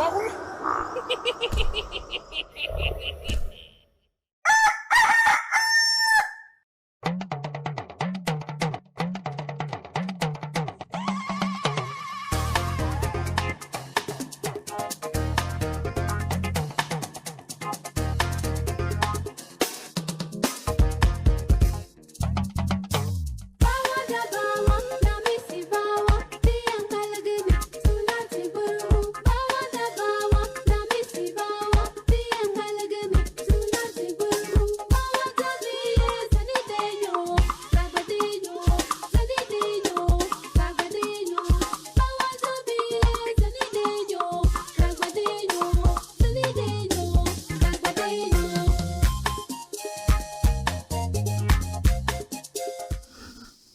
power.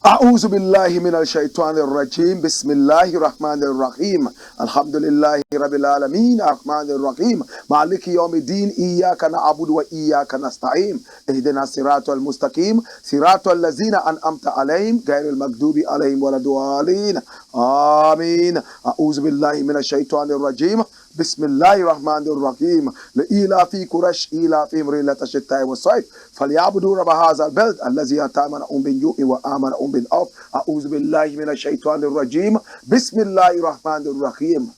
أعوذ بالله من الشيطان الرجيم بسم الله الرحمن الرحيم الحمد لله رب العالمين الرحمن الرحيم مالك يوم الدين إياك نعبد وإياك نستعين اهدنا الصراط المستقيم صراط الذين أنعمت عليهم غير المغضوب عليهم ولا الضالين آمين أعوذ بالله من الشيطان الرجيم بسم الله الرحمن الرحيم لإيلاف قريش إيلافهم رحلة الشتاء والصيف فليعبدوا رب هذا البلد الذي أطعمهم من جوع وآمنهم من خوف أعوذ بالله من الشيطان الرجيم بسم الله الرحمن الرحيم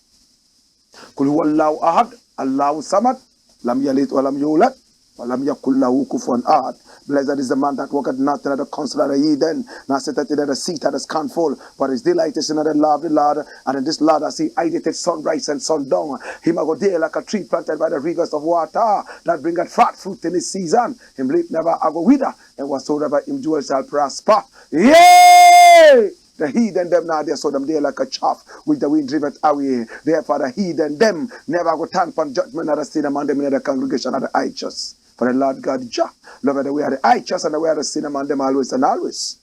قل هو الله أحد الله الصمد لم يلد ولم يولد ولم يكن له كفوا أحد. Blessed is the man that walketh not in the counsel of the heathen, nor sitteth in the seat of the scornful, but his delight is in the law of the Lord, and in this law does he hideth it sunrise and sundown. Him a go there like a tree planted by the rivers of water, that bringeth fat fruit in his season. Him leaf never a go wither, and whatsoever him do shall prosper. Yea! The heathen them now they saw them there like a chaff with the wind driveth away. Therefore the heathen them never go stand upon judgment of the sin among them in the congregation of the righteous. For the Lord God Jah, love the way of the righteous and the way of the sin among them always and always.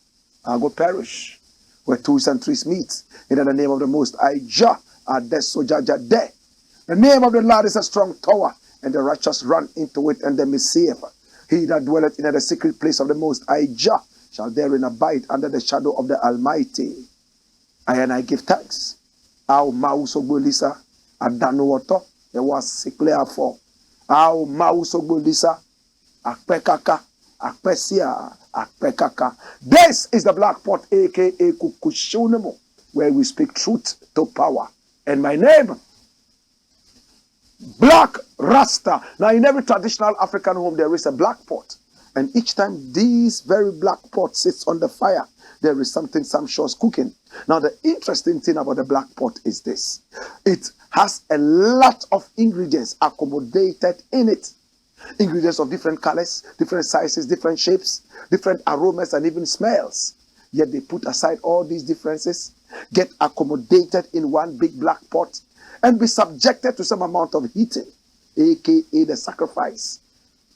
I go perish where twos and threes meet. In the name of the Most High Jah, are death so Jah there. The name of the Lord is a strong tower, and the righteous run into it and them is safe. He that dwelleth in the secret place of the Most High Jah shall therein abide under the shadow of the Almighty. And I give thanks. Our mouse of Lisa, I don't know what it was sickly for. Our mouse of Lisa, Akpekaka, Akpesia, Akpekaka. This is the Black Pot, aka Kukushunemo, where we speak truth to power. And my name, Black Rasta. Now, in every traditional African home, there is a black pot. And each time this very black pot sits on the fire, there is something sumptuous cooking. Now, the interesting thing about the black pot is this. It has a lot of ingredients accommodated in it. Ingredients of different colors, different sizes, different shapes, different aromas, and even smells. Yet they put aside all these differences, get accommodated in one big black pot, and be subjected to some amount of heating, aka the sacrifice,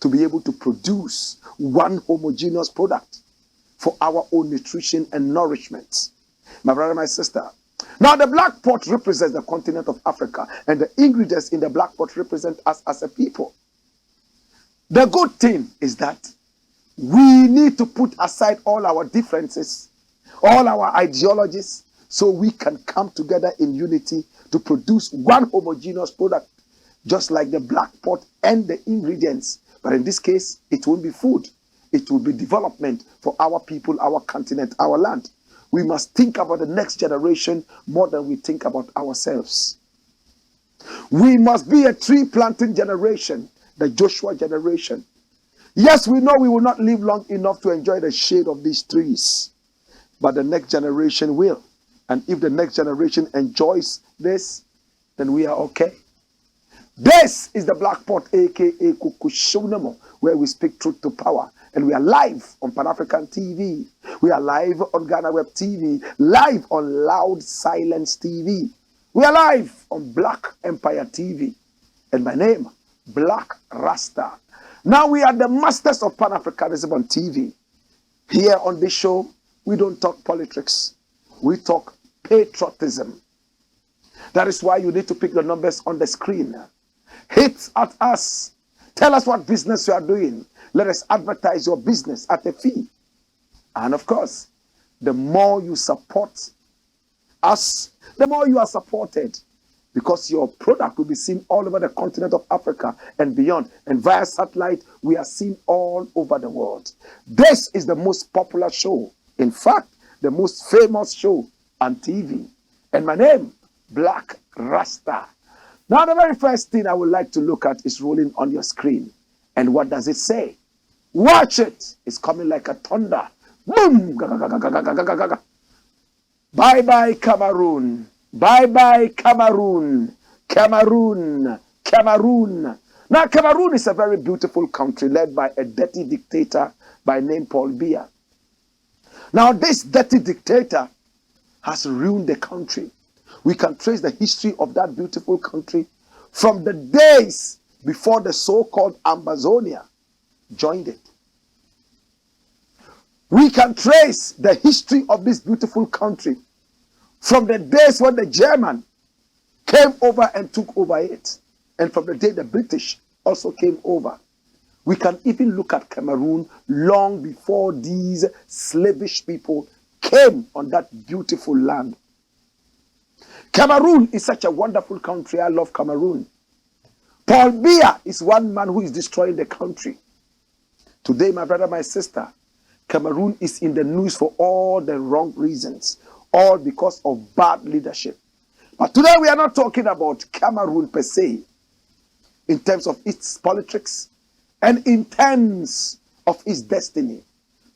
to be able to produce one homogeneous product for our own nutrition and nourishment. My brother, my sister. Now, the black pot represents the continent of Africa, and the ingredients in the black pot represent us as a people. The good thing is that we need to put aside all our differences, all our ideologies, so we can come together in unity to produce one homogeneous product, just like the black pot and the ingredients. But in this case, it won't be food. It will be development for our people, our continent, our land. We must think about the next generation more than we think about ourselves. We must be a tree planting generation, the Joshua generation. Yes, we know we will not live long enough to enjoy the shade of these trees, but the next generation will. And if the next generation enjoys this, then we are okay. This is the Black Pot, aka Kukushunamo, where we speak truth to power. And we are live on Pan-African TV. We are live on Ghana Web TV, live on Loud Silence TV. We are live on Black Empire TV. And my name, Black Rasta. Now we are the masters of Pan-Africanism on TV. Here on this show, we don't talk politics. We talk patriotism. That is why you need to pick the numbers on the screen. Hit at us. Tell us what business you are doing. Let us advertise your business at a fee. And of course, the more you support us, the more you are supported. because your product will be seen all over the continent of Africa and beyond. And via satellite, we are seen all over the world. This is the most popular show. In fact, the most famous show on TV. And my name, Blakk RASTA. Now, the very first thing I would like to look at is rolling on your screen. And what does it say? Watch it. It's coming like a thunder. Boom! Bye-bye, Cameroon. Bye-bye, Cameroon. Cameroon. Cameroon. Now, Cameroon is a very beautiful country led by a dirty dictator by name Paul Biya. Now, this dirty dictator has ruined the country. We can trace the history of that beautiful country from the days before the so-called Amazonia joined it. We can trace the history of this beautiful country from the days when the German came over and took over it, and from the day the British also came over. We can even look at Cameroon long before these slavish people came on that beautiful land. Cameroon is such a wonderful country. I love Cameroon. Paul Biya is one man who is destroying the country. Today, my brother, my sister, Cameroon is in the news for all the wrong reasons, all because of bad leadership. But today we are not talking about Cameroon per se, in terms of its politics and in terms of its destiny.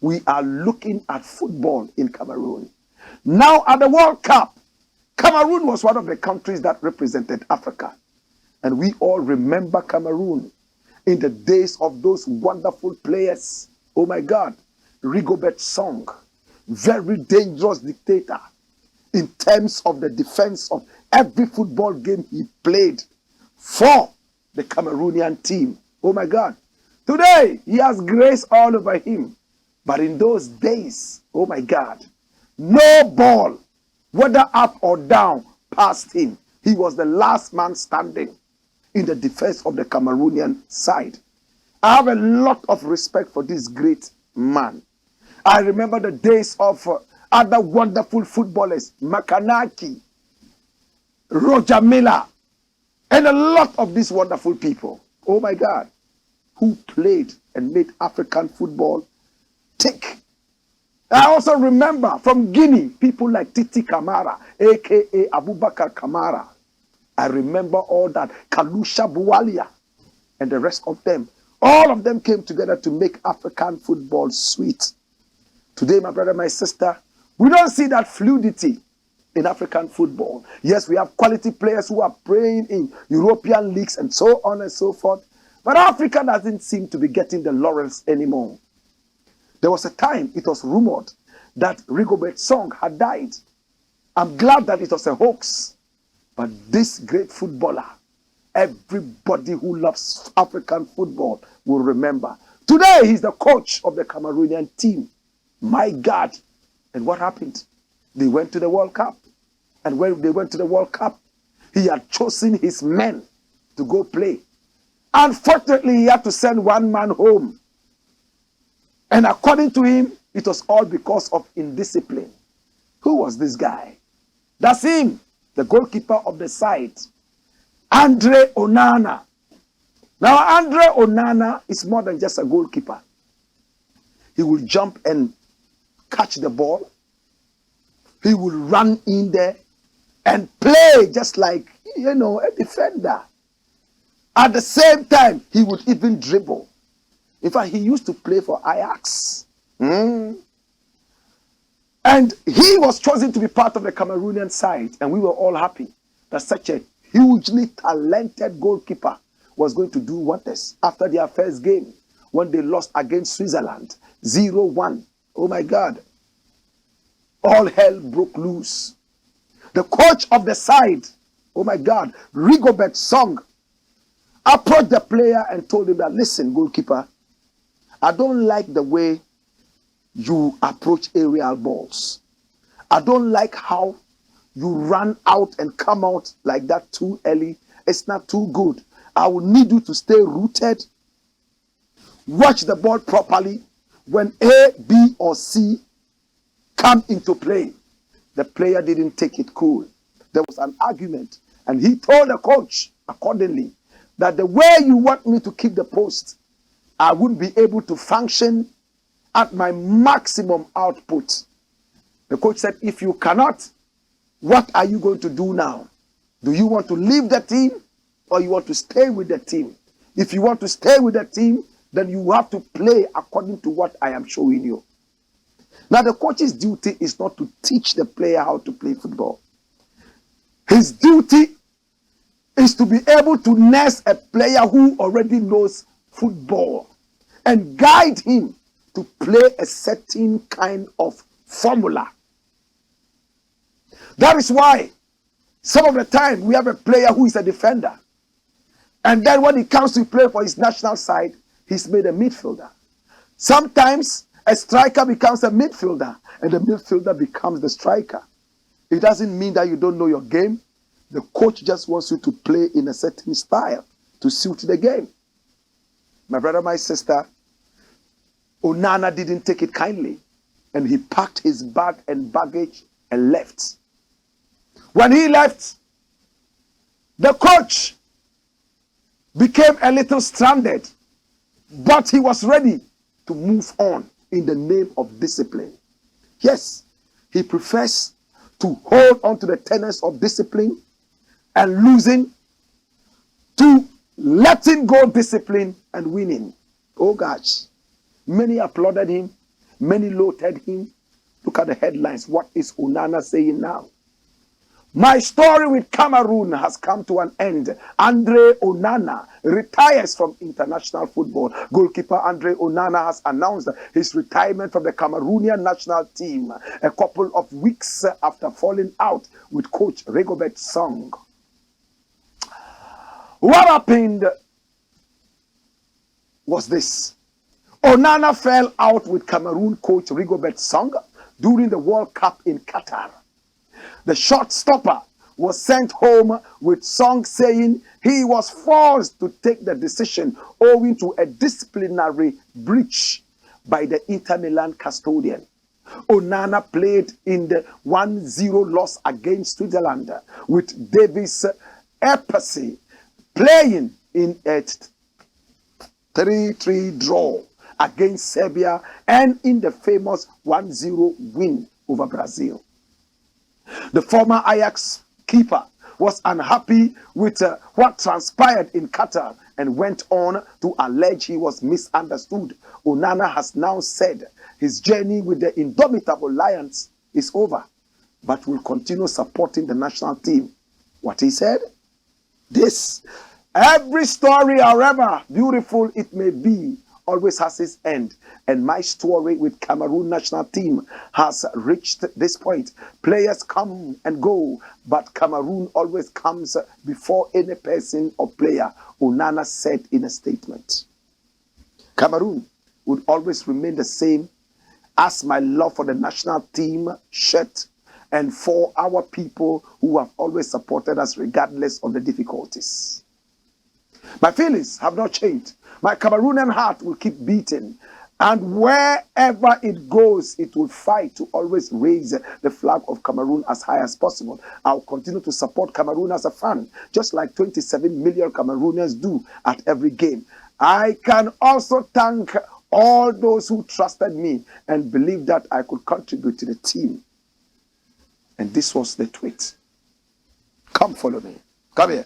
We are looking at football in Cameroon. Now at the World Cup, Cameroon was one of the countries that represented Africa. And we all remember Cameroon in the days of those wonderful players. Oh my God, Rigobert Song, very dangerous dictator in terms of the defense of every football game he played for the Cameroonian team. Oh my God, today he has grace all over him. But in those days, oh my God, no ball, whether up or down, passed him. He was the last man standing in the defense of the Cameroonian side. I have a lot of respect for this great man. I remember the days of other wonderful footballers, Makanaki, Roger Miller, and a lot of these wonderful people, oh my God, who played and made African football tick. I also remember from Guinea, people like Titi Kamara, a.k.a. Abubakar Kamara. I remember all that, Kalusha Buwalia, and the rest of them. All of them came together to make African football sweet. Today, my brother, my sister, we don't see that fluidity in African football. Yes, we have quality players who are playing in European leagues and so on and so forth. But Africa doesn't seem to be getting the laurels anymore. There was a time it was rumored that Rigobert Song had died. I'm glad that it was a hoax. But this great footballer, everybody who loves African football will remember. Today, he's the coach of the Cameroonian team. My God. And what happened? They went to the World Cup. And when they went to the World Cup, he had chosen his men to go play. Unfortunately, he had to send one man home. And according to him, it was all because of indiscipline. Who was this guy? That's him, the goalkeeper of the side, Andre Onana. Now, Andre Onana is more than just a goalkeeper. He will jump and catch the ball. He will run in there and play just like, a defender. At the same time, he would even dribble. In fact, he used to play for Ajax. And he was chosen to be part of the Cameroonian side. And we were all happy that such a hugely talented goalkeeper was going to do wonders after their first game when they lost against Switzerland 0-1. Oh my God. All hell broke loose. The coach of the side, oh my God, Rigobert Song, approached the player and told him that, listen, goalkeeper, I don't like the way you approach aerial balls. I don't like how you run out and come out like that too early. It's not too good. I will need you to stay rooted. Watch the ball properly. When A, B, or C come into play, the player didn't take it cool. There was an argument, And he told the coach accordingly that the way you want me to keep the post, I wouldn't be able to function at my maximum output. The coach said, if you cannot, what are you going to do now? Do you want to leave the team or you want to stay with the team? If you want to stay with the team, then you have to play according to what I am showing you. Now, the coach's duty is not to teach the player how to play football. His duty is to be able to nurse a player who already knows football and guide him to play a certain kind of formula. That is why some of the time we have a player who is a defender. And then when he comes to play for his national side, he's made a midfielder. Sometimes a striker becomes a midfielder and the midfielder becomes the striker. It doesn't mean that you don't know your game. The coach just wants you to play in a certain style to suit the game. My brother, my sister, Onana didn't take it kindly and he packed his bag and baggage and left. When he left, the coach became a little stranded, but he was ready to move on in the name of discipline. Yes, he prefers to hold on to the tenets of discipline and losing to letting go discipline and winning. Oh gosh, many applauded him, many lauded him. Look at the headlines. What is Onana saying now? My story with Cameroon has come to an end. Andre Onana retires from international football. Goalkeeper Andre Onana has announced his retirement from the Cameroonian national team a couple of weeks after falling out with coach Rigobert Song. What happened was this. Onana fell out with Cameroon coach Rigobert Song during the World Cup in Qatar. The shot stopper was sent home with Song saying he was forced to take the decision owing to a disciplinary breach by the Inter Milan custodian. Onana played in the 1-0 loss against Switzerland with Davis Epasi playing in a 3-3 draw against Serbia and in the famous 1-0 win over Brazil. The former Ajax keeper was unhappy with what transpired in Qatar and went on to allege he was misunderstood. Onana has now said his journey with the indomitable Lions is over, but will continue supporting the national team. What he said? This, every story, however beautiful it may be, always has its end, and my story with Cameroon national team has reached this point. Players come and go, but Cameroon always comes before any person or player, Onana said in a statement. Cameroon would always remain the same as my love for the national team shirt and for our people who have always supported us regardless of the difficulties. My feelings have not changed. My Cameroonian heart will keep beating. And wherever it goes, it will fight to always raise the flag of Cameroon as high as possible. I'll continue to support Cameroon as a fan, just like 27 million Cameroonians do at every game. I can also thank all those who trusted me and believed that I could contribute to the team. And this was the tweet. Come follow me. Come here.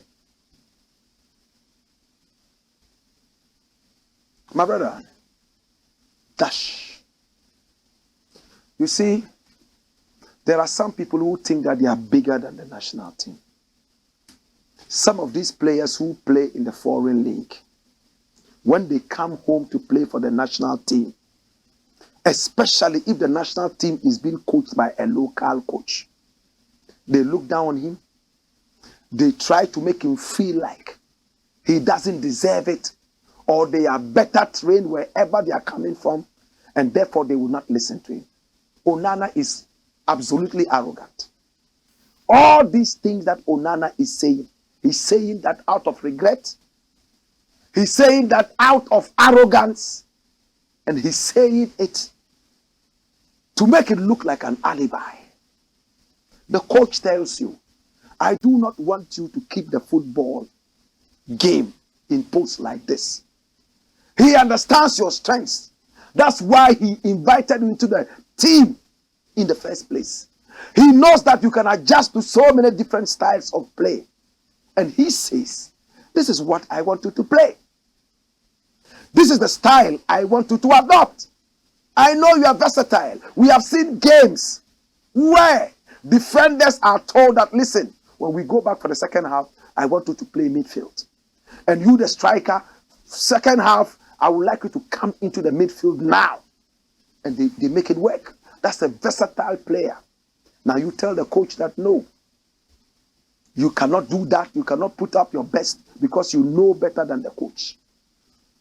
My brother, dash. You see, there are some people who think that they are bigger than the national team. Some of these players who play in the foreign league, when they come home to play for the national team, especially if the national team is being coached by a local coach, they look down on him. They try to make him feel like he doesn't deserve it, or they are better trained wherever they are coming from, and therefore they will not listen to him. Onana is absolutely arrogant. All these things that Onana is saying, he's saying that out of regret, he's saying that out of arrogance, and he's saying it to make it look like an alibi. The coach tells you, I do not want you to keep the football game in posts like this. He understands your strengths. That's why he invited you into the team in the first place. He knows that you can adjust to so many different styles of play. And he says, this is what I want you to play. This is the style I want you to adopt. I know you are versatile. We have seen games where defenders are told that, listen, when we go back for the second half, I want you to play midfield. And you, the striker, second half, I would like you to come into the midfield now. And they make it work. That's a versatile player. Now you tell the coach that no, you cannot do that. You cannot put up your best because you know better than the coach.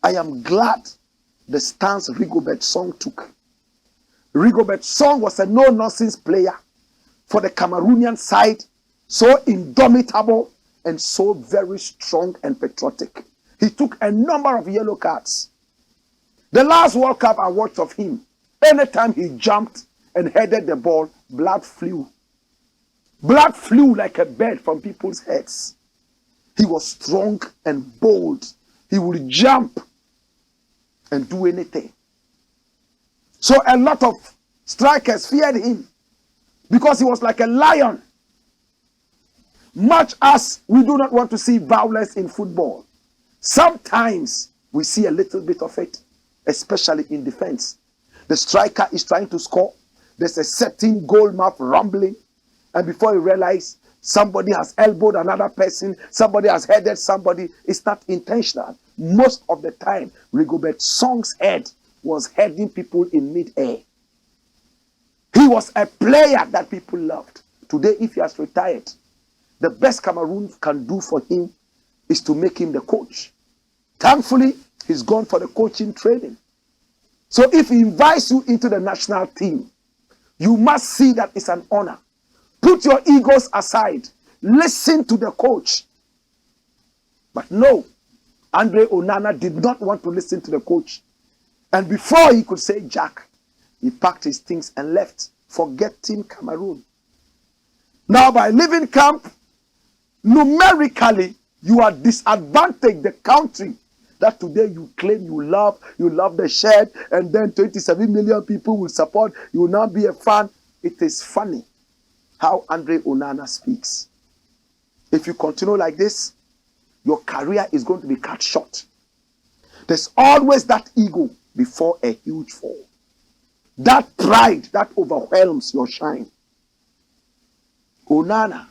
I am glad the stance Rigobert Song took. Rigobert Song was a no-nonsense player for the Cameroonian side, so indomitable and so very strong and patriotic. He took a number of yellow cards. The last World Cup I watched of him, anytime he jumped and headed the ball, blood flew. Blood flew like a bird from people's heads. He was strong and bold. He would jump and do anything. So a lot of strikers feared him because he was like a lion. Much as we do not want to see violence in football, sometimes we see a little bit of it, especially in defense. The striker is trying to score. There's a certain goal mouth rumbling. And before you realize, somebody has elbowed another person. Somebody has headed somebody. It's not intentional. Most of the time, Rigobert Song's head was heading people in mid-air. He was a player that people loved. Today, if he has retired, the best Cameroon can do for him is to make him the coach. Thankfully, he's gone for the coaching training. So if he invites you into the national team, you must see that it's an honor. Put your egos aside. Listen to the coach. But no, Andre Onana did not want to listen to the coach. And before he could say Jack, he packed his things and left, forgetting Cameroon. Now, by leaving camp, numerically, you are disadvantaged the country that today you claim you love the shirt, and then 27 million people will support, you will now be a fan. It is funny how Andre Onana speaks. If you continue like this, your career is going to be cut short. There's always that ego before a huge fall. That pride that overwhelms your shine. Onana,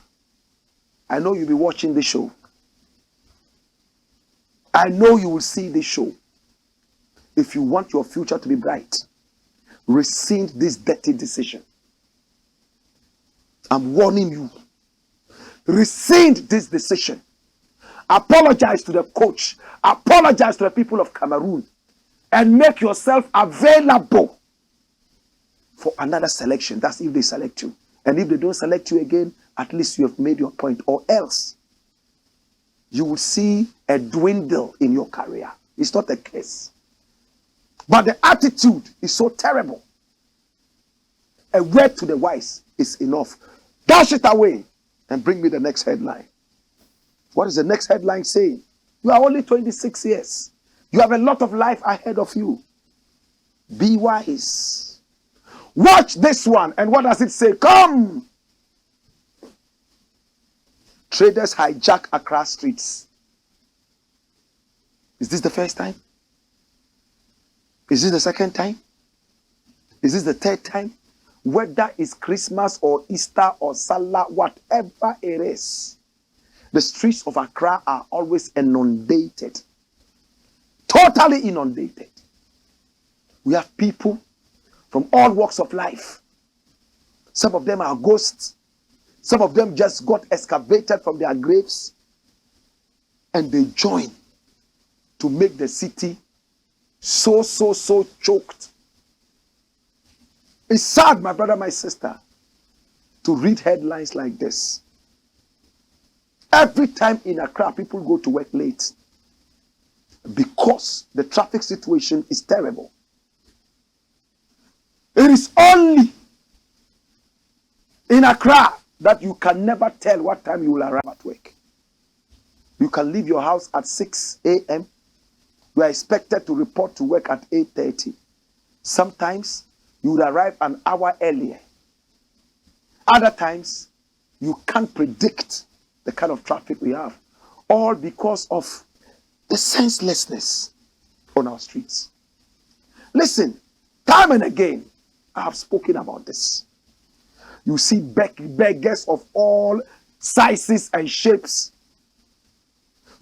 I know you'll be watching the show. I know you will see this show. If you want your future to be bright, rescind this dirty decision. I'm warning you. Rescind this decision. Apologize to the coach. Apologize to the people of Cameroon. And make yourself available for another selection. That's if they select you. And if they don't select you again, at least you have made your point. Or else, you will see a dwindle in your career. It's not a case. But the attitude is so terrible. A word to the wise is enough. Dash it away and bring me the next headline. What is the next headline saying? You are only 26 years. You have a lot of life ahead of you. Be wise. Watch this one. And what does it say? Come! Traders hijack Accra streets. Is this the first time? Is this the second time? Is this the third time? Whether it's Christmas or Easter or Salah, whatever it is, the streets of Accra are always inundated. Totally inundated. We have people from all walks of life. Some of them are ghosts. Some of them just got excavated from their graves. And they join to make the city so choked. It's sad, my brother, my sister, to read headlines like this. Every time in Accra, people go to work late because the traffic situation is terrible. It is only in Accra that you can never tell what time you will arrive at work. You can leave your house at 6 a.m. You are expected to report to work at 8:30. Sometimes you would arrive an hour earlier. Other times, you can't predict the kind of traffic we have. All because of the senselessness on our streets. Listen, time and again, I have spoken about this. You see beggars of all sizes and shapes,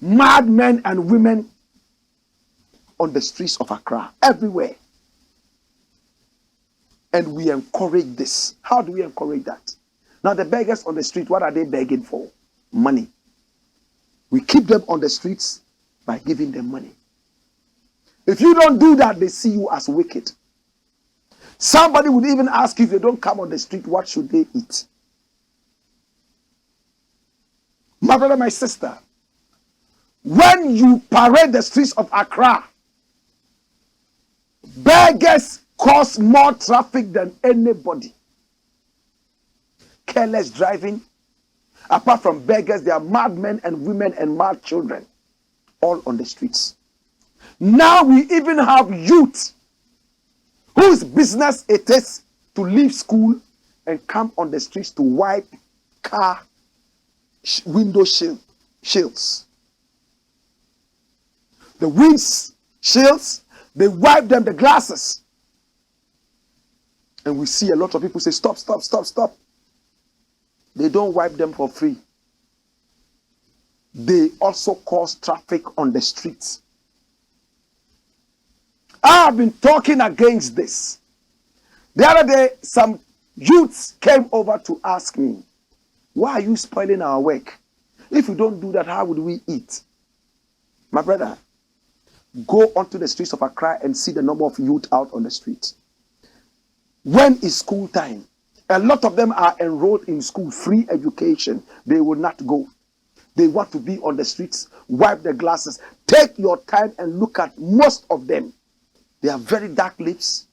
mad men and women on the streets of Accra, everywhere. And we encourage this. How do we encourage that? Now, the beggars on the street, what are they begging for? Money. We keep them on the streets by giving them money. If you don't do that, they see you as wicked. Somebody would even ask you, if they don't come on the street, what should they eat? My brother, my sister, when you parade the streets of Accra, beggars cause more traffic than anybody. Careless driving. Apart from beggars, there are mad men and women and mad children all on the streets. Now we even have youth whose business it is to leave school and come on the streets to wipe car window shields. The winds shields, they wipe them, the glasses. And we see a lot of people say, stop, stop, stop, stop. They don't wipe them for free. They also cause traffic on the streets. I have been talking against this. The other day, some youths came over to ask me, why are you spoiling our work? If we don't do that, how would we eat? My brother, go onto the streets of Accra and see the number of youth out on the street. When is school time? A lot of them are enrolled in school, free education. They will not go. They want to be on the streets, wipe their glasses. Take your time and look at most of them. They have very dark lips,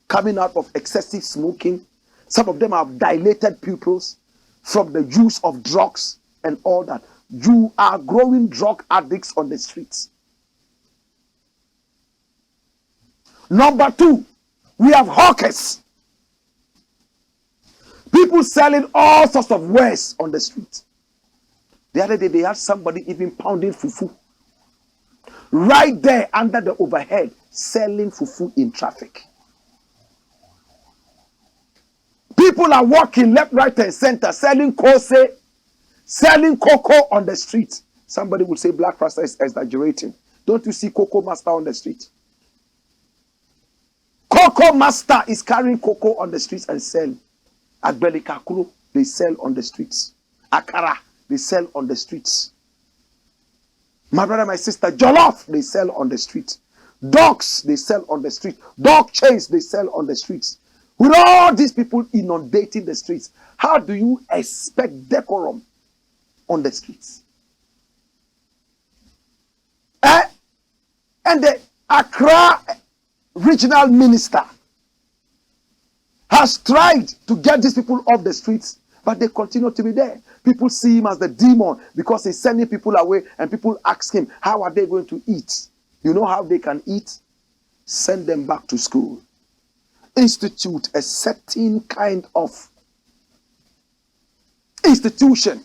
coming out of excessive smoking. Some of them have dilated pupils from the use of drugs and all that. You are growing drug addicts on the streets. Number two, we have hawkers. People selling all sorts of wares on the street. The other day, they had somebody even pounding fufu. Right there under the overhead, selling fufu in traffic. People are walking left, right, and center, selling kose, selling cocoa on the street. Somebody would say Black RASTA is exaggerating. Don't you see Cocoa Master on the street? Cocoa Master is carrying cocoa on the streets and selling. Agbelikakulo, they sell on the streets. Akara, they sell on the streets. My brother, my sister, Jollof, they sell on the streets. Dogs, they sell on the street. Dog chains, they sell on the streets. With all these people inundating the streets, how do you expect decorum on the streets? And the Accra regional minister has tried to get these people off the streets, but they continue to be there. People see him as the demon because he's sending people away, and people ask him, how are they going to eat? You know how they can eat? Send them back to school. Institute a certain kind of institution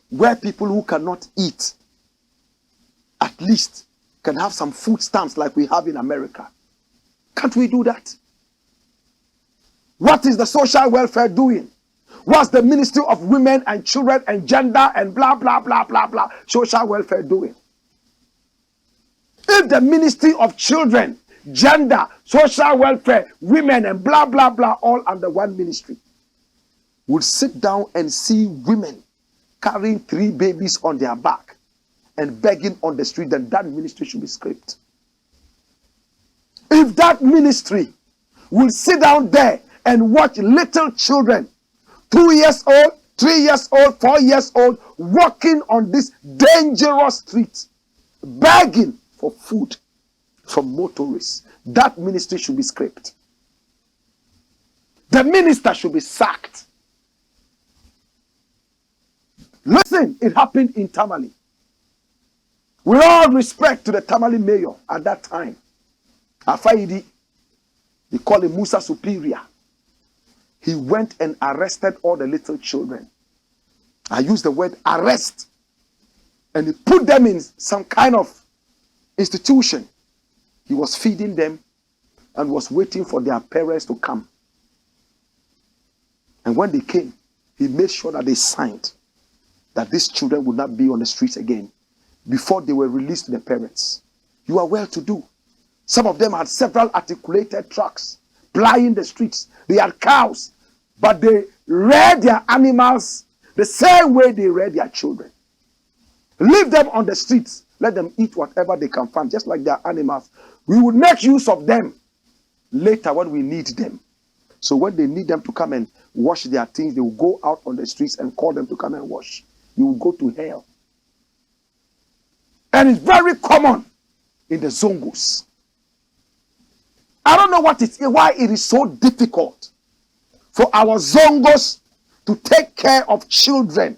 where people who cannot eat at least can have some food stamps like we have in America. Can't we do that? What is the social welfare doing? What's the Ministry of Women and Children and Gender and blah, blah, blah, blah, blah, social welfare doing? If the Ministry of Children, Gender, Social Welfare, Women and blah, blah, blah, all under one ministry, would sit down and see women carrying 3 babies on their back and begging on the street, then that ministry should be scrapped. If that ministry will sit down there and watch little children, 2 years old, 3 years old, 4 years old, walking on this dangerous street, begging for food from motorists, that ministry should be scrapped. The minister should be sacked. Listen, it happened in Tamale. With all respect to the Tamale mayor at that time, Afaidi, they call him Musa Superior. He went and arrested all the little children. I use the word arrest. And he put them in some kind of institution. He was feeding them and was waiting for their parents to come. And when they came, he made sure that they signed that these children would not be on the streets again before they were released to the parents. You are well to do. Some of them had several articulated trucks plying the streets. They had cows, but they reared their animals the same way they reared their children. Leave them on the streets. Let them eat whatever they can find, just like their animals. We will make use of them later when we need them. So when they need them to come and wash their things, they will go out on the streets and call them to come and wash. You will go to hell. And it's very common in the Zongos. I don't know why it is so difficult for our Zongos to take care of children.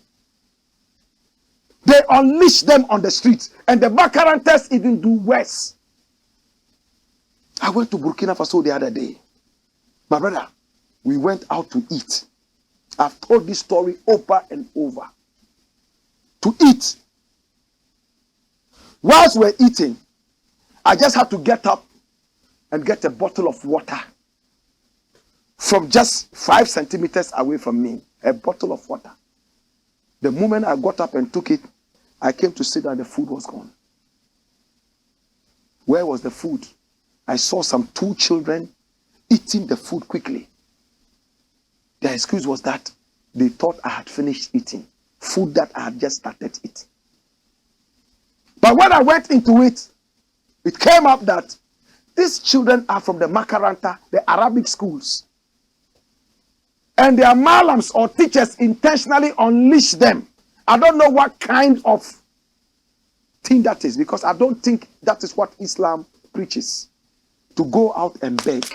They unleash them on the streets, and the Bakarantes even do worse. I went to Burkina Faso the other day. My brother, we went out to eat. I've told this story over and over. To eat. Whilst we're eating, I just had to get up and get a bottle of water from just 5 centimeters away from me. A bottle of water. The moment I got up and took it, I came to see that the food was gone. Where was the food? I saw some 2 children eating the food quickly. Their excuse was that they thought I had finished eating food that I had just started eating. But when I went into it, it came up that these children are from the Makaranta, the Arabic schools. And their malams or teachers intentionally unleash them. I don't know what kind of thing that is, because I don't think that is what Islam preaches. To go out and beg.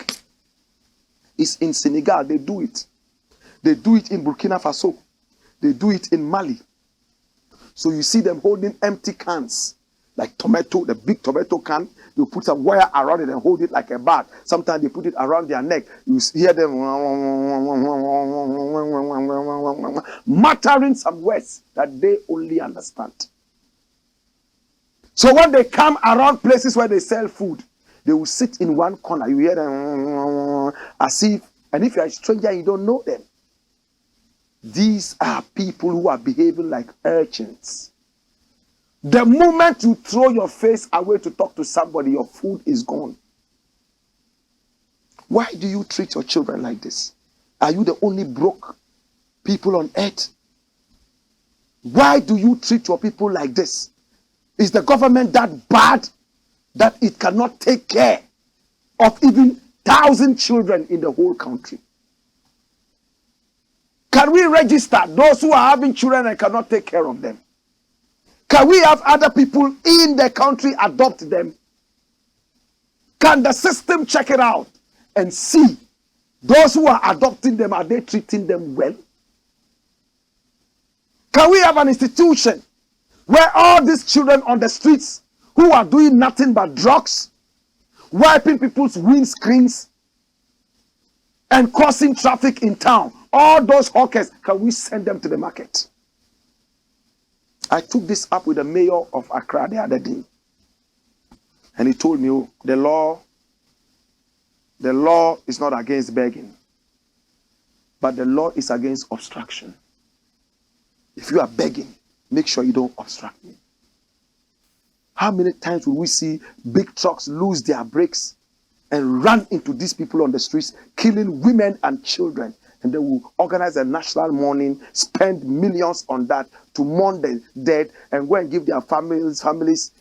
It's in Senegal, they do it. They do it in Burkina Faso. They do it in Mali. So you see them holding empty cans, like tomato, the big tomato can. They put some wire around it and hold it like a bag. Sometimes they put it around their neck. You hear them muttering some words that they only understand. So when they come around places where they sell food, they will sit in one corner. You hear them as if, and if you're a stranger, you don't know them. These are people who are behaving like urchins. The moment you throw your face away to talk to somebody, your food is gone. Why do you treat your children like this? Are you the only broke people on earth? Why do you treat your people like this? Is the government that bad that it cannot take care of even 1,000 children in the whole country? Can we register those who are having children and cannot take care of them? Can we have other people in the country adopt them? Can the system check it out and see those who are adopting them, are they treating them well? Can we have an institution where all these children on the streets who are doing nothing but drugs, wiping people's windscreens, and causing traffic in town, all those hawkers, can we send them to the market? I took this up with the mayor of Accra the other day. And he told me, oh, the law is not against begging. But the law is against obstruction. If you are begging, make sure you don't obstruct me. How many times will we see big trucks lose their brakes and run into these people on the streets, killing women and children? And they will organize a national mourning, spend millions on that to mourn the dead, and go and give their families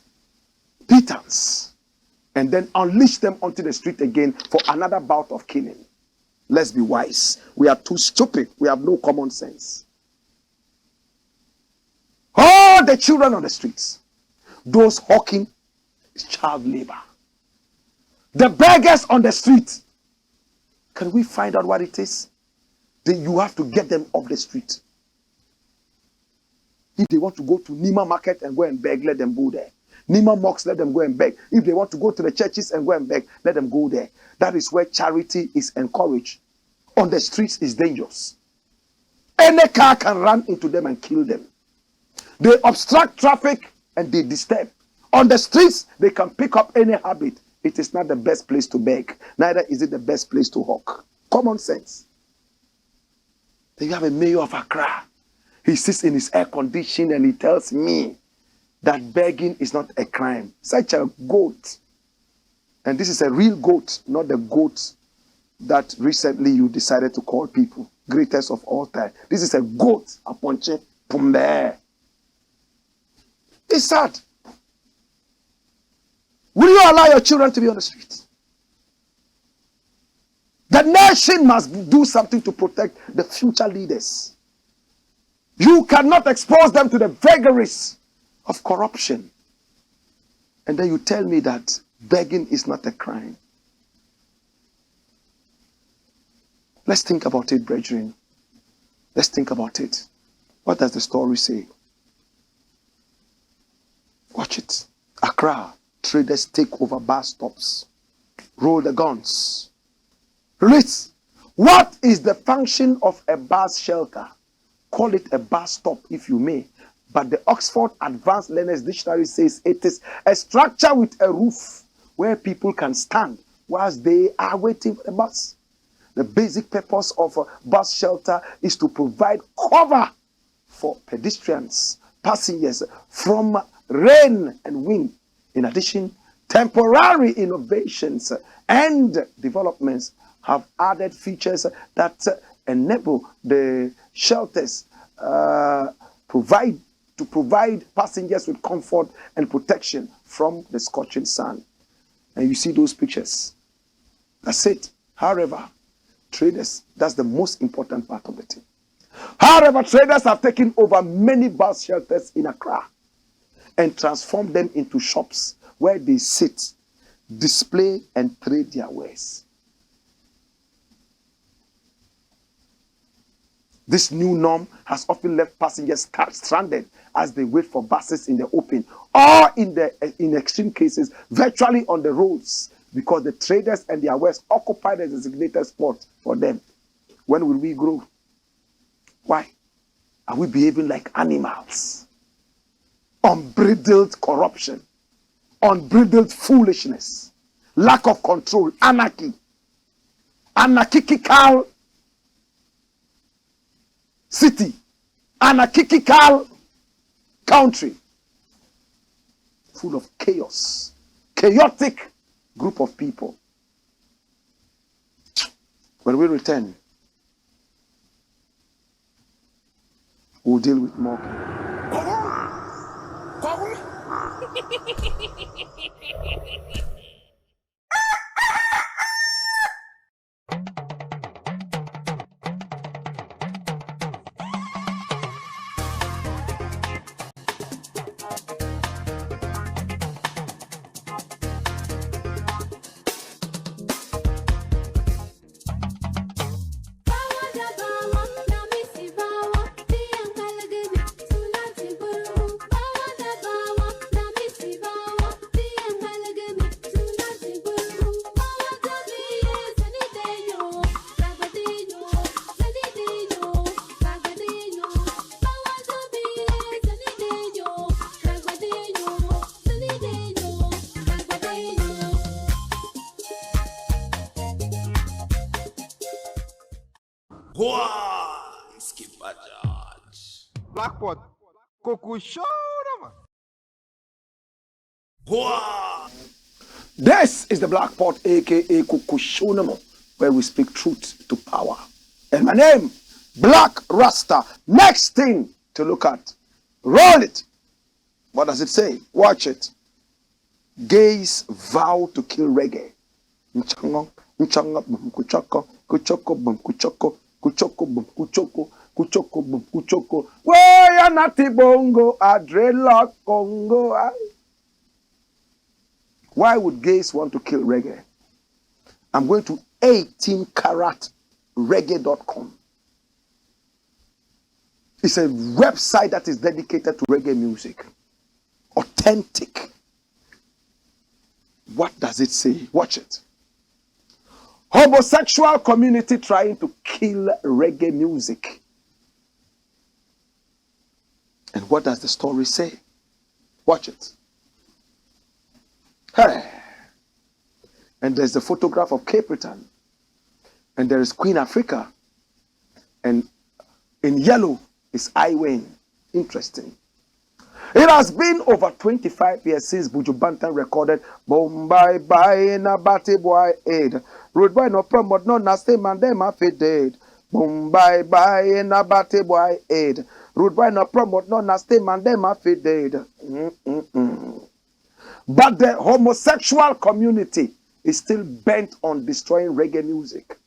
pittance, and then unleash them onto the street again for another bout of killing. Let's be wise. We are too stupid. We have no common sense. All the children on the streets, those hawking, is child labor. The beggars on the street, can we find out what it is? Then you have to get them off the street. If they want to go to Nima Market and go and beg, let them go there. Nima Mosque, let them go and beg. If they want to go to the churches and go and beg, let them go there. That is where charity is encouraged. On the streets is dangerous. Any car can run into them and kill them. They obstruct traffic and they disturb. On the streets, they can pick up any habit. It is not the best place to beg. Neither is it the best place to hawk. Common sense. Then you have a mayor of Accra. He sits in his air condition and he tells me that begging is not a crime. Such a goat. And this is a real goat, not the goat that recently you decided to call people greatest of all time. This is a goat. Aponche Pumbe. It's sad. Will you allow your children to be on the streets? The nation must do something to protect the future leaders. You cannot expose them to the vagaries of corruption. And then you tell me that begging is not a crime. Let's think about it, brethren. Let's think about it. What does the story say? Watch it. Accra, traders take over bus stops. Roll the guns. Release. What is the function of a bus shelter? Call it a bus stop if you may. But the Oxford Advanced Learners Dictionary says it is a structure with a roof where people can stand whilst they are waiting for the bus. The basic purpose of a bus shelter is to provide cover for pedestrians, passengers from rain and wind. In addition, temporary innovations and developments have added features that enable the shelters provide passengers with comfort and protection from the scorching sun. And you see those pictures. That's it. However, traders, that's the most important part of it. However, traders have taken over many bus shelters in Accra and transformed them into shops where they sit, display, and trade their wares. This new norm has often left passengers stranded as they wait for buses in the open or in extreme cases virtually on the roads because the traders and their wares occupy the designated spot for them. When will we grow? Why? Are we behaving like animals? Unbridled corruption, unbridled foolishness, lack of control, anarchy, anarchical city, anarchical country, full of chaos, chaotic group of people. When we return, we'll deal with more. Blackpot, Coco Show, This is the Blackpot, aka Kukushonamo, where we speak truth to power. And my name, Blakk RASTA. Next thing to look at. Roll it. What does it say? Watch it. Gays vow to kill reggae. Kuchoko bum kuchoko, kuchoko bum kuchoko, kuchoko bum kuchoko. Where nati bongo, adrela Congo. Why would gays want to kill reggae? I'm going to 18karatreggae.com. It's a website that is dedicated to reggae music. Authentic. What does it say? Watch it. Homosexual community trying to kill reggae music. And what does the story say? Watch it. Hey. And there's the photograph of Cape Town. And there is Queen Africa. And in yellow is Iwin. Interesting. It has been over 25 years since Buju Banton recorded Bombay Bye na Batty Boy Aid. Road boy no promote no nasty man them a fit dead. Bombay Bye na Batty Boy Aid. Road boy no promote no nasty man them a fit dead. But the homosexual community is still bent on destroying reggae music.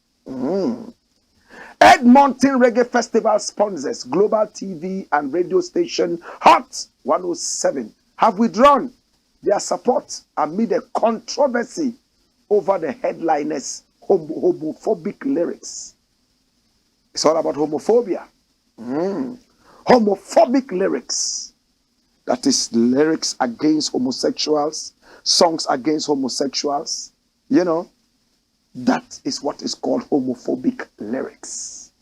Edmonton Reggae Festival sponsors global TV and radio station Hot 107 have withdrawn their support amid a controversy over the headliner's homophobic lyrics. It's all about homophobia. Homophobic lyrics. That is lyrics against homosexuals, songs against homosexuals. You know, that is what is called homophobic lyrics.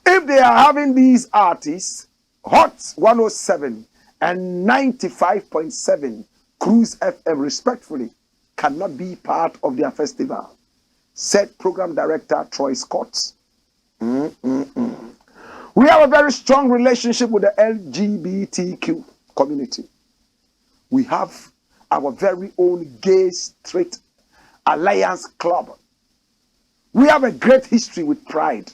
If they are having these artists, Hot 107 and 95.7 Cruise FM respectfully cannot be part of their festival, said program director Troy Scott. We have a very strong relationship with the LGBTQ community. We have our very own Gay Straight Alliance Club. We have a great history with pride.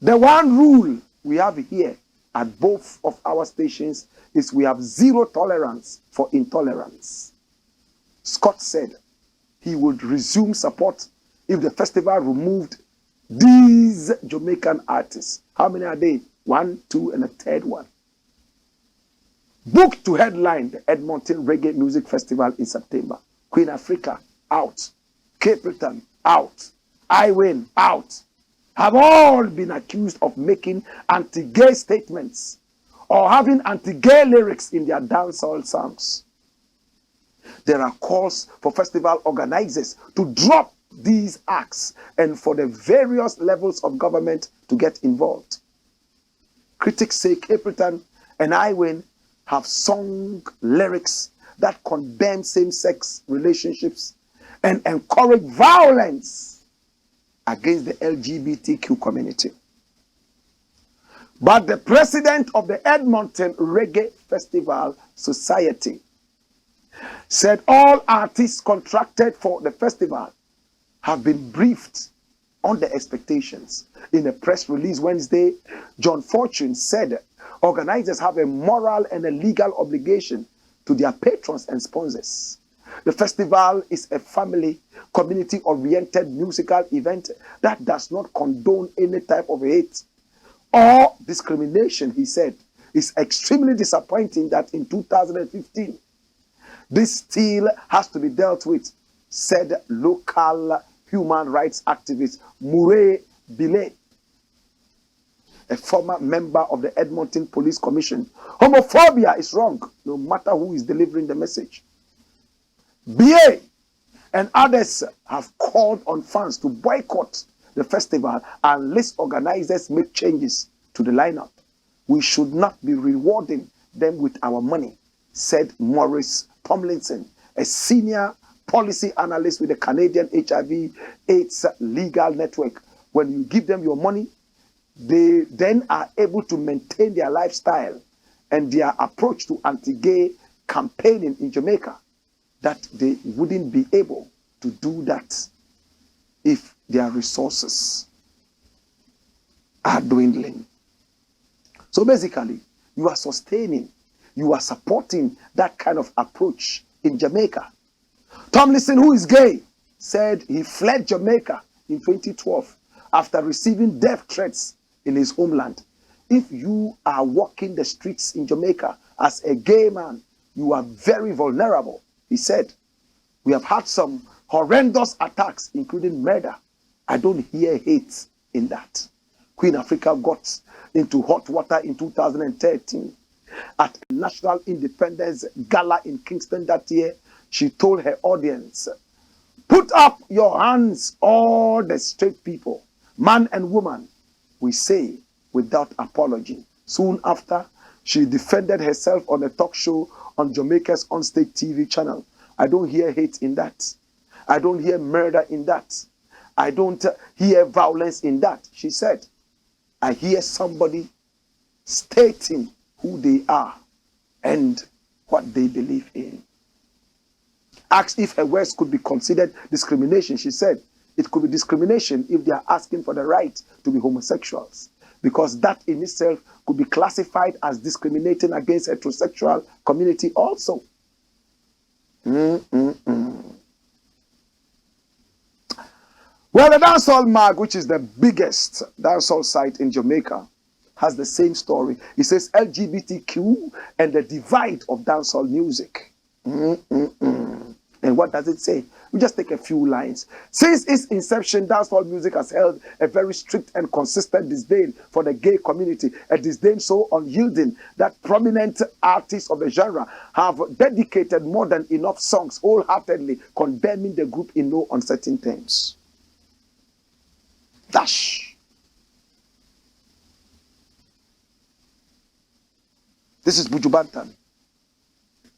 The one rule we have here at both of our stations is we have zero tolerance for intolerance. Scott said he would resume support if the festival removed these Jamaican artists. How many are they? 1, 2, and a third one. Booked to headline the Edmonton Reggae Music Festival in September. Queen Africa, out. Cape Town, out. Iwin, out. Have all been accused of making anti-gay statements or having anti-gay lyrics in their dancehall songs. There are calls for festival organizers to drop these acts and for the various levels of government to get involved. Critics say Cape Town and Iwin have sung lyrics that condemn same-sex relationships and encourage violence against the LGBTQ community. But the president of the Edmonton Reggae Festival Society said all artists contracted for the festival have been briefed on the expectations. In a press release Wednesday, John Fortune said organizers have a moral and a legal obligation to their patrons and sponsors. The festival is a family, community-oriented musical event that does not condone any type of hate or discrimination, he said. It's extremely disappointing that in 2015, this still has to be dealt with, said local human rights activist Murray Billet, a former member of the Edmonton Police Commission. Homophobia is wrong, no matter who is delivering the message. BA and others have called on fans to boycott the festival unless organizers make changes to the lineup. We should not be rewarding them with our money, said Maurice Tomlinson, a senior policy analyst with the Canadian HIV/AIDS Legal Network. When you give them your money, they then are able to maintain their lifestyle and their approach to anti-gay campaigning in Jamaica, that they wouldn't be able to do that if their resources are dwindling. So basically, you are sustaining, you are supporting that kind of approach in Jamaica. Tomlinson, who is gay, said he fled Jamaica in 2012 after receiving death threats in his homeland. If you are walking the streets in Jamaica as a gay man, you are very vulnerable, he said. We have had some horrendous attacks, including murder. I don't hear hate in that. Queen Africa got into hot water in 2013 at National Independence Gala in Kingston that year. She told her audience, put up your hands, all the straight people, man and woman, we say without apology. Soon after, she defended herself on a talk show on Jamaica's on-state TV channel. I don't hear hate in that. I don't hear murder in that. I don't hear violence in that. She said, I hear somebody stating who they are and what they believe in. Asked if her words could be considered discrimination, she said, it could be discrimination if they are asking for the right to be homosexuals, because that in itself could be classified as discriminating against heterosexual community also. Well, the Dancehall Mag, which is the biggest dancehall site in Jamaica, has the same story. It says LGBTQ and the divide of dancehall music. And what does it say? We just take a few lines. Since its inception, dancehall music has held a very strict and consistent disdain for the gay community, a disdain so unyielding that prominent artists of the genre have dedicated more than enough songs wholeheartedly condemning the group in no uncertain terms. Dash. This is Buju Banton.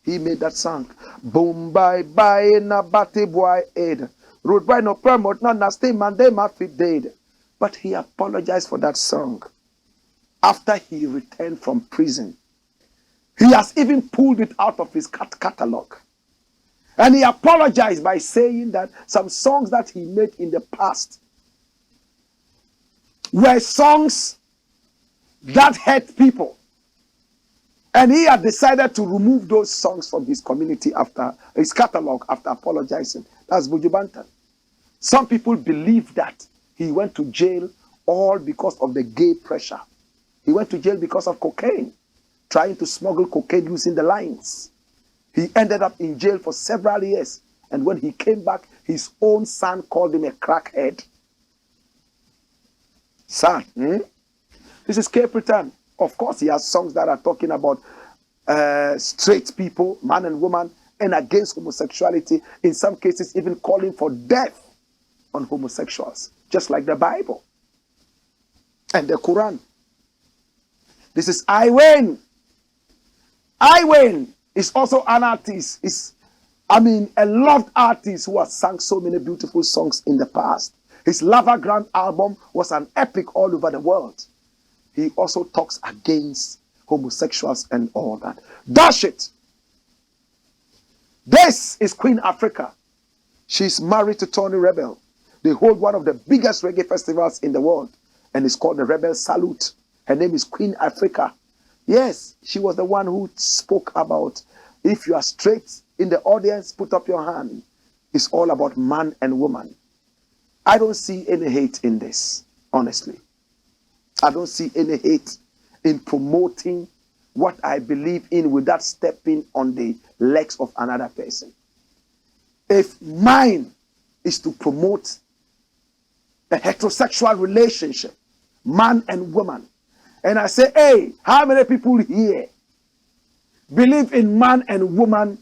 He made that song. Boom bye bye na batty boy aid. Road boy no promote no nasty man they might fit dead. But he apologized for that song after he returned from prison. He has even pulled it out of his catalog. And he apologized by saying that some songs that he made in the past were songs that hurt people. And he had decided to remove those songs from his community after his catalog after apologizing. That's Buju Banton. Some people believe that he went to jail all because of the gay pressure. He went to jail because of cocaine, trying to smuggle cocaine using the lines. He ended up in jail for several years. And when he came back, his own son called him a crackhead. Son, this is Cape. Of course, he has songs that are talking about straight people, man and woman, and against homosexuality. In some cases, even calling for death on homosexuals, just like the Bible and the Quran. This is Iwan. Iwan is also an artist. A loved artist who has sung so many beautiful songs in the past. His Lava Grand album was an epic all over the world. He also talks against homosexuals and all that. Dash it. This is Queen Africa. She's married to Tony Rebel. They hold one of the biggest reggae festivals in the world, and it's called the Rebel Salute. Her name is Queen Africa. Yes, she was the one who spoke about, if you are straight in the audience, put up your hand. It's all about man and woman. I don't see any hate in this, honestly. I don't see any hate in promoting what I believe in without stepping on the legs of another person. If mine is to promote a heterosexual relationship, man and woman, and I say, hey, how many people here believe in man and woman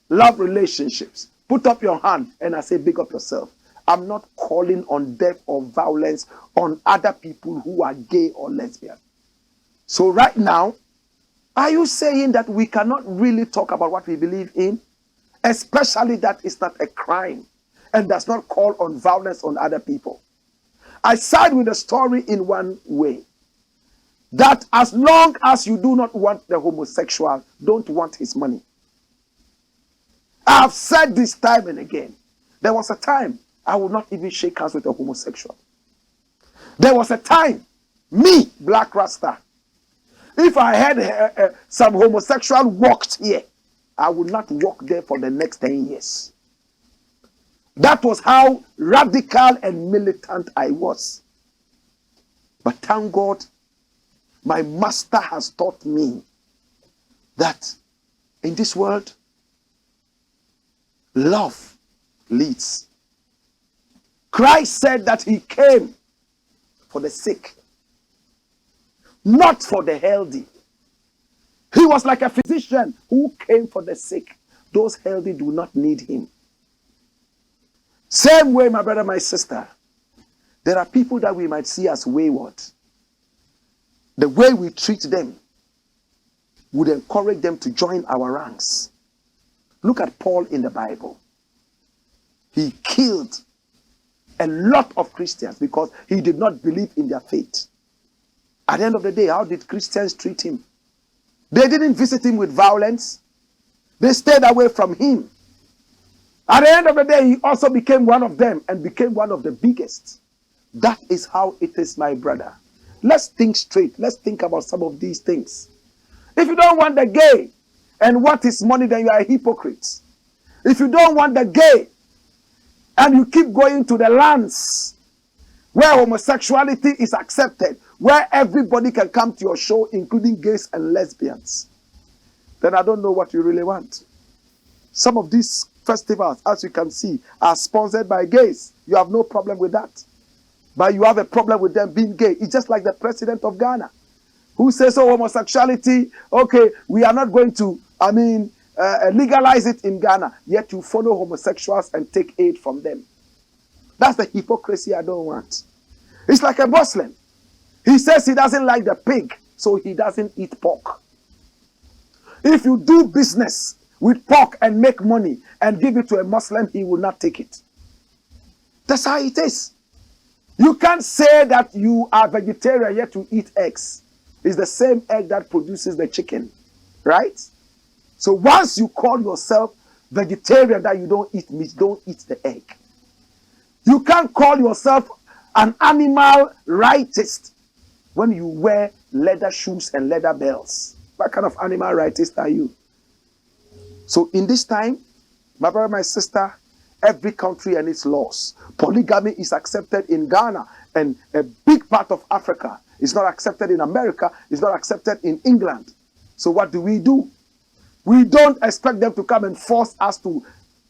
love relationships? Put up your hand, and I say, big up yourself. I'm not calling on death or violence on other people who are gay or lesbian. So right now, are you saying that we cannot really talk about what we believe in? Especially that it's not a crime and does not call on violence on other people. I side with the story in one way. That as long as you do not want the homosexual, don't want his money. I have said this time and again. There was a time I would not even shake hands with a homosexual. There was a time, me, Blakk Rasta, if I had some homosexual walked here, I would not walk there for the next 10 years. That was how radical and militant I was. But thank God, my master has taught me that in this world, love leads. Christ said that he came for the sick not for the healthy. He was like a physician who came for the sick. Those healthy do not need him. Same way, my brother, my sister, there are people that we might see as wayward. The way we treat them would encourage them to join our ranks. Look at Paul in the Bible. He killed a lot of Christians because he did not believe in their faith. At the end of the day, how did Christians treat him? They didn't visit him with violence. They stayed away from him. At the end of the day, he also became one of them and became one of the biggest. That is how it is, my brother. Let's think straight. Let's think about some of these things. If you don't want the gay and what is money, then you are a hypocrite. If you don't want the gay and you keep going to the lands where homosexuality is accepted, where everybody can come to your show, including gays and lesbians, then I don't know what you really want. Some of these festivals, as you can see, are sponsored by gays. You have no problem with that. But you have a problem with them being gay. It's just like the president of Ghana, who says, oh, homosexuality, okay, we are not going to, legalize it in Ghana. Yet you follow homosexuals and take aid from them. That's the hypocrisy I don't want. It's like a Muslim. He says he doesn't like the pig, so he doesn't eat pork. If you do business with pork and make money and give it to a Muslim, he will not take it. That's how it is. You can't say that you are vegetarian yet you eat eggs. It's the same egg that produces the chicken, right? So once you call yourself vegetarian that you don't eat meat, don't eat the egg. You can't call yourself an animal rightist when you wear leather shoes and leather belts. What kind of animal rightist are you? So in this time, my brother, my sister, every country and its laws. Polygamy is accepted in Ghana, and a big part of Africa is not accepted in America, is not accepted in England. So what do? We don't expect them to come and force us to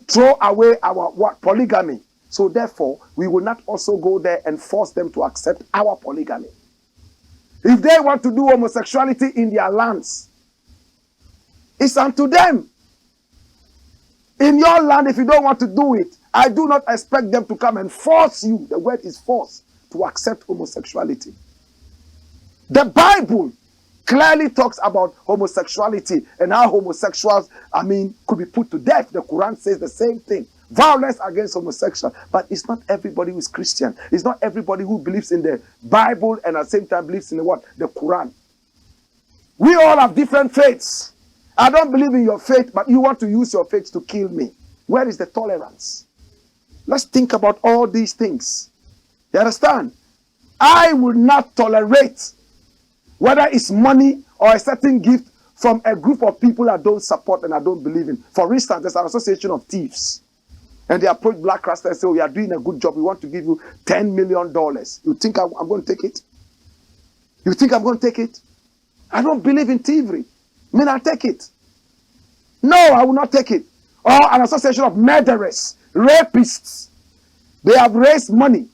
throw away our polygamy. So therefore, we will not also go there and force them to accept our polygamy. If they want to do homosexuality in their lands, it's unto them. In your land, if you don't want to do it, I do not expect them to come and force you. The word is force, to accept homosexuality. The Bible clearly talks about homosexuality and how homosexuals, could be put to death. The Quran says the same thing. Violence against homosexuals. But it's not everybody who is Christian. It's not everybody who believes in the Bible and at the same time believes in the what? The Quran. We all have different faiths. I don't believe in your faith, but you want to use your faith to kill me. Where is the tolerance? Let's think about all these things. You understand? I will not tolerate whether it's money or a certain gift from a group of people I don't support and I don't believe in. For instance, there's an association of thieves. And they approach Blakk RASTA and say, oh, we are doing a good job. We want to give you $10 million. You think I'm going to take it? You think I'm going to take it? I don't believe in thievery. I'll take it. No, I will not take it. Or an association of murderers, rapists. They have raised money.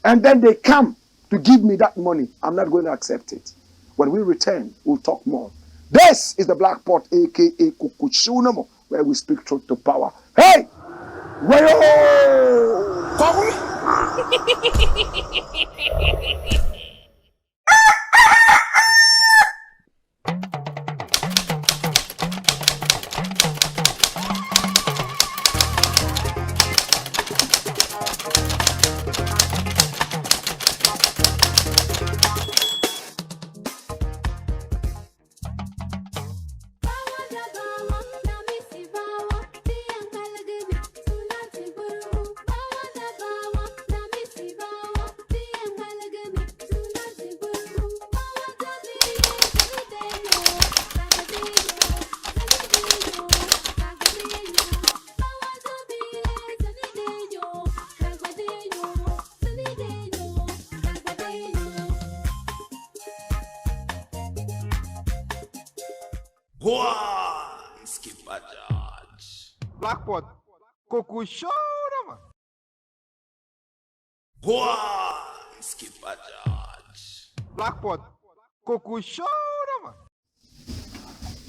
And then they come to give me that money. I'm not going to accept it. When we return, we'll talk more. This is the Black Pot, a.k.a. Kukushunamo, where we speak truth to power. Hey! Wayo! Blakk Pot, Kukushunamo. Blakk Pot, Coco Show.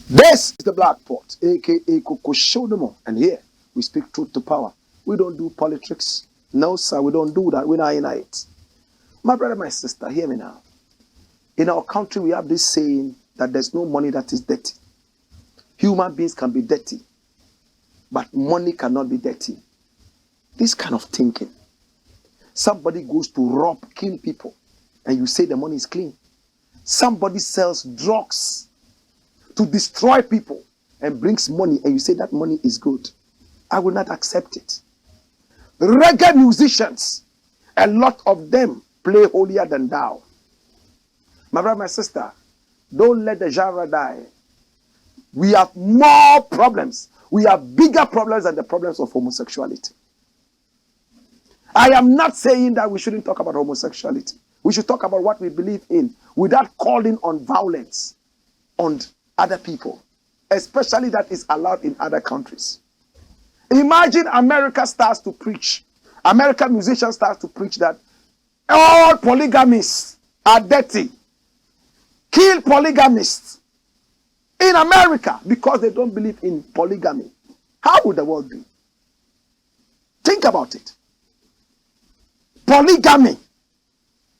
This is the Black Pot, aka Coco Show. And here we speak truth to power. We don't do politics. No, sir, we don't do that. We're not in it. My brother, my sister, hear me now. In our country, we have this saying that there's no money that is dirty. Human beings can be dirty, but money cannot be dirty. This kind of thinking. Somebody goes to rob, kill people, and you say the money is clean. Somebody sells drugs to destroy people and brings money, and you say that money is good. I will not accept it. Reggae musicians, a lot of them play holier than thou. My brother, my sister, don't let the genre die. We have more problems. We have bigger problems than the problems of homosexuality. I am not saying that we shouldn't talk about homosexuality. We should talk about what we believe in without calling on violence on other people, especially that is allowed in other countries. Imagine America starts to preach, American musicians start to preach that all polygamists are dirty. Kill polygamists in America because they don't believe in polygamy. How would the world be? Think about it. Polygamy.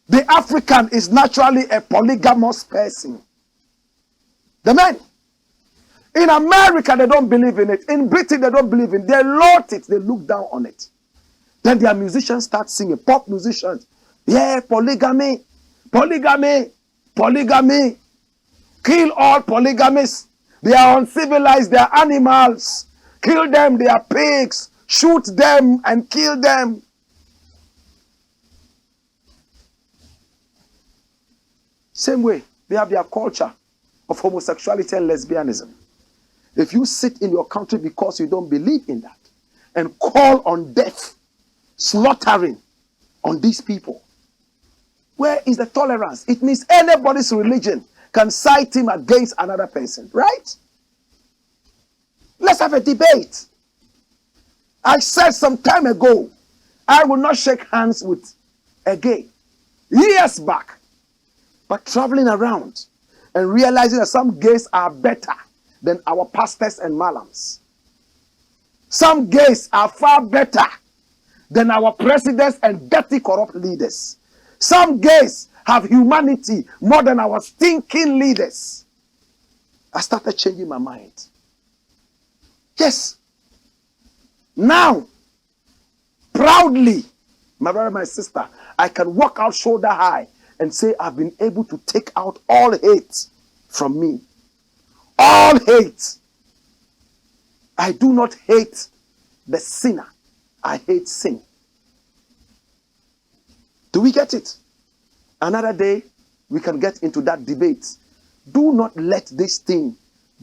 The African is naturally a polygamous person. The men. In America, they don't believe in it. In Britain, they don't believe in it. They loathe it. They look down on it. Then their musicians start singing. Pop musicians. Yeah, polygamy. Polygamy. Polygamy. Kill all polygamists. They are uncivilized. They are animals. Kill them. They are pigs. Shoot them and kill them. Same way, they have their culture of homosexuality and lesbianism. If you sit in your country because you don't believe in that and call on death, slaughtering on these people, where is the tolerance? It means anybody's religion can cite him against another person, right? Let's have a debate. I said some time ago, I will not shake hands with a gay. Years back. But traveling around and realizing that some gays are better than our pastors and malams. Some gays are far better than our presidents and dirty corrupt leaders. Some gays have humanity more than our stinking leaders. I started changing my mind. Yes. Now, proudly, my brother, my sister, I can walk out shoulder high and say, I've been able to take out all hate from me. All hate. I do not hate the sinner. I hate sin. Do we get it? Another day, we can get into that debate. Do not let this thing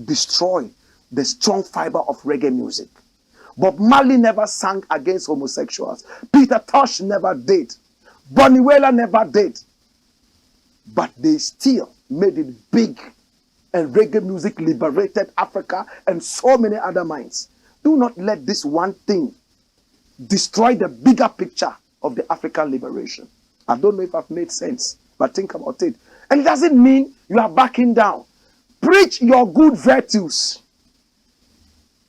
destroy the strong fiber of reggae music. Bob Marley never sang against homosexuals. Peter Tosh never did. Bonnie Wailer never did. But they still made it big. And reggae music liberated Africa and so many other minds. Do not let this one thing destroy the bigger picture of the African liberation. I don't know if I've made sense, but think about it. And it doesn't mean you are backing down. Preach your good virtues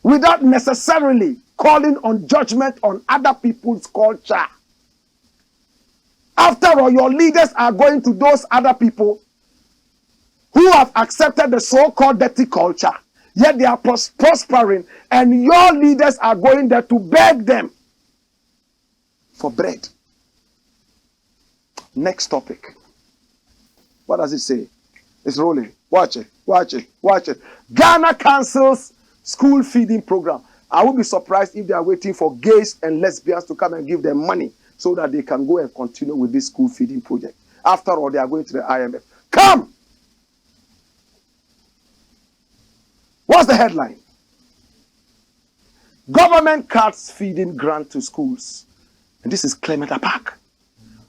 without necessarily calling on judgment on other people's culture. After all, your leaders are going to those other people who have accepted the so-called dirty culture, yet they are prospering, and your leaders are going there to beg them for bread. Next topic. What does it say? It's rolling. Watch it. Watch it. Watch it. Ghana cancels school feeding program. I would be surprised if they are waiting for gays and lesbians to come and give them money so that they can go and continue with this school feeding project. After all, they are going to the IMF. Come! What's the headline? Government cuts feeding grant to schools. And this is Clement Apak.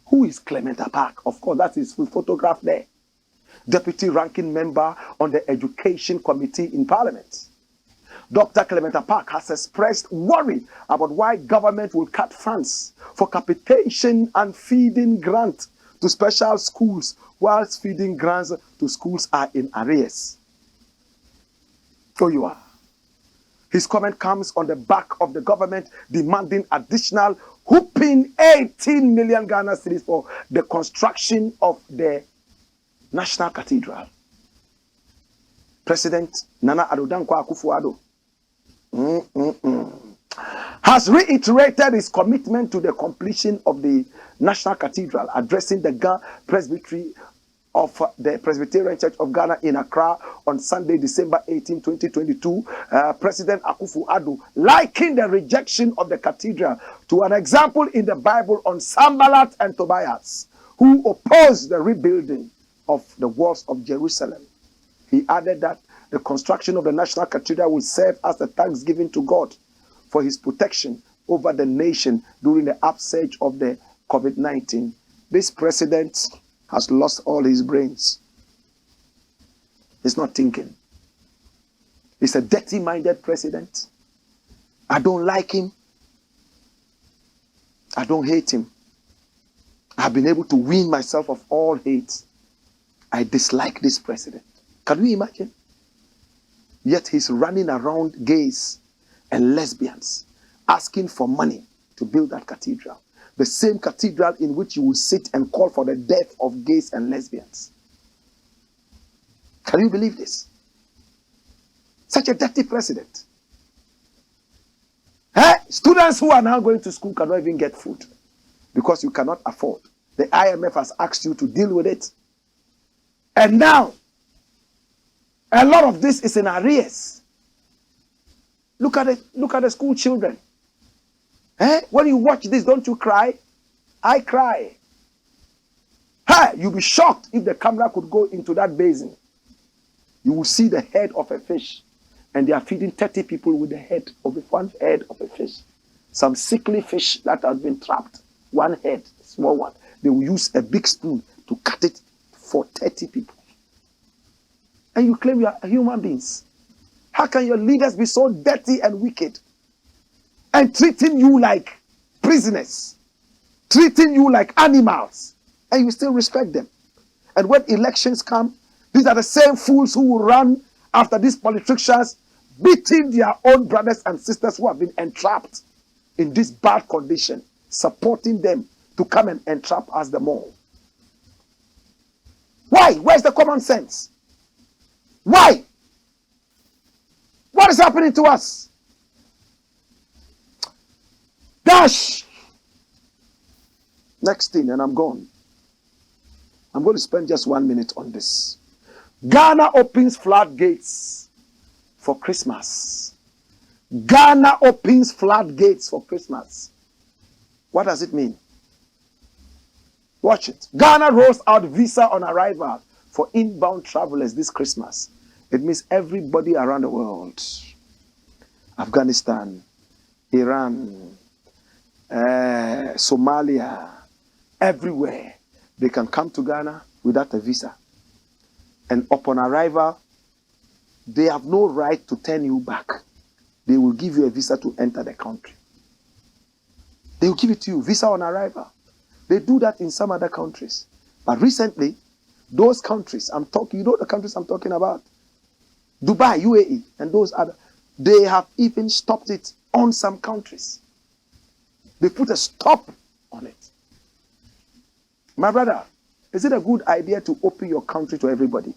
Who is Clement Apak? Of course, that is his photograph there. Deputy ranking member on the Education Committee in Parliament. Dr. Clement Apak has expressed worry about why government will cut funds for capitation and feeding grant to special schools whilst feeding grants to schools are in arrears. So you are. His comment comes on the back of the government demanding additional whooping 18 million Ghana cedis for the construction of the National Cathedral. President Nana Addo Dankwa Akufo-Addo has reiterated his commitment to the completion of the National Cathedral, addressing the Ghana Presbytery of the Presbyterian Church of Ghana in Accra on Sunday, December 18, 2022. President Akufo-Addo likened the rejection of the cathedral to an example in the Bible on Sanballat and Tobias, who opposed the rebuilding of the walls of Jerusalem. He added that the construction of the National Cathedral will serve as a thanksgiving to God for his protection over the nation during the upsurge of the COVID-19. This president has lost all his brains. He's not thinking. He's a dirty-minded president. I don't like him. I don't hate him. I've been able to wean myself of all hate. I dislike this president. Can you imagine? Yet he's running around gays and lesbians asking for money to build that cathedral. The same cathedral in which you will sit and call for the death of gays and lesbians. Can you believe this? Such a dirty president. Students who are now going to school cannot even get food because you cannot afford. The IMF has asked you to deal with it. And now, a lot of this is in arrears. Look at it. Look at the school children. When you watch this, don't you cry? I cry. You'll be shocked if the camera could go into that basin. You will see the head of a fish, and they are feeding 30 people with the head of one head of a fish. Some sickly fish that has been trapped. One head, small one. They will use a big spoon to cut it for 30 people. And you claim you are human beings. How can your leaders be so dirty and wicked and treating you like prisoners, treating you like animals, and you still respect them? And when elections come, these are the same fools who will run after these politicians, beating their own brothers and sisters who have been entrapped in this bad condition, supporting them to come and entrap us the more. Why? Where's the common sense? Why? What is happening to us? Dash! Next thing, and I'm gone. I'm going to spend just 1 minute on this. Ghana opens floodgates for Christmas. Ghana opens floodgates for Christmas. What does it mean? Watch it. Ghana rolls out visa on arrival for inbound travelers this Christmas. It means everybody around the world, Afghanistan, Iran, Somalia, everywhere, they can come to Ghana without a visa. And upon arrival, they have no right to turn you back. They will give you a visa to enter the country. They will give it to you, visa on arrival. They do that in some other countries. But recently, those countries, you know the countries I'm talking about, Dubai, UAE, and those other, they have even stopped it on some countries. They put a stop on it. My brother, is it a good idea to open your country to everybody?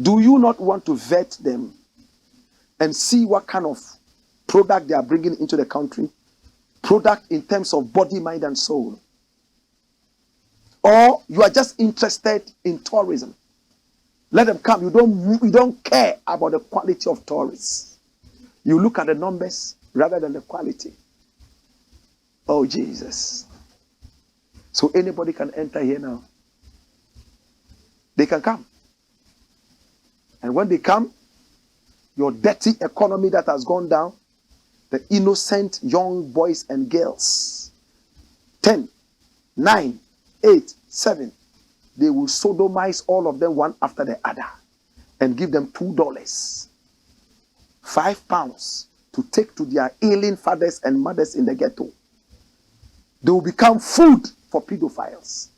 Do you not want to vet them and see what kind of product they are bringing into the country? Product in terms of body, mind, and soul. Or you are just interested in tourism. Let them come. You don't care about the quality of tourists. You look at the numbers rather than the quality. Oh, Jesus. So anybody can enter here now. They can come. And when they come, your dirty economy that has gone down, the innocent young boys and girls, 10, 9, 8, 7, they will sodomize all of them one after the other and give them $2, £5 to take to their ailing fathers and mothers in the ghetto. They will become food for pedophiles.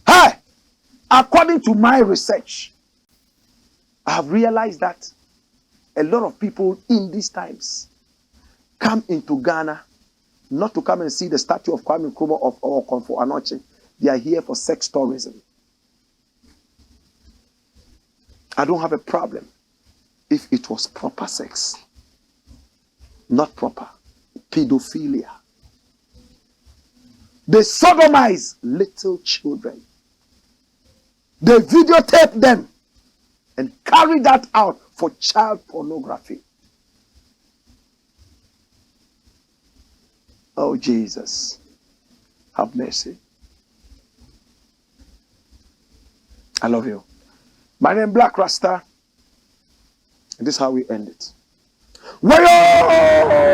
Hey, according to my research, I have realized that a lot of people in these times come into Ghana not to come and see the statue of Kwame Nkrumah or Komfo Anokye. They are here for sex tourism. I don't have a problem if it was proper sex, not proper pedophilia. They sodomize little children. They videotape them and carry that out for child pornography. Oh, Jesus, have mercy. I love you. My name is Blakk RASTA. And this is how we end it. Wayo!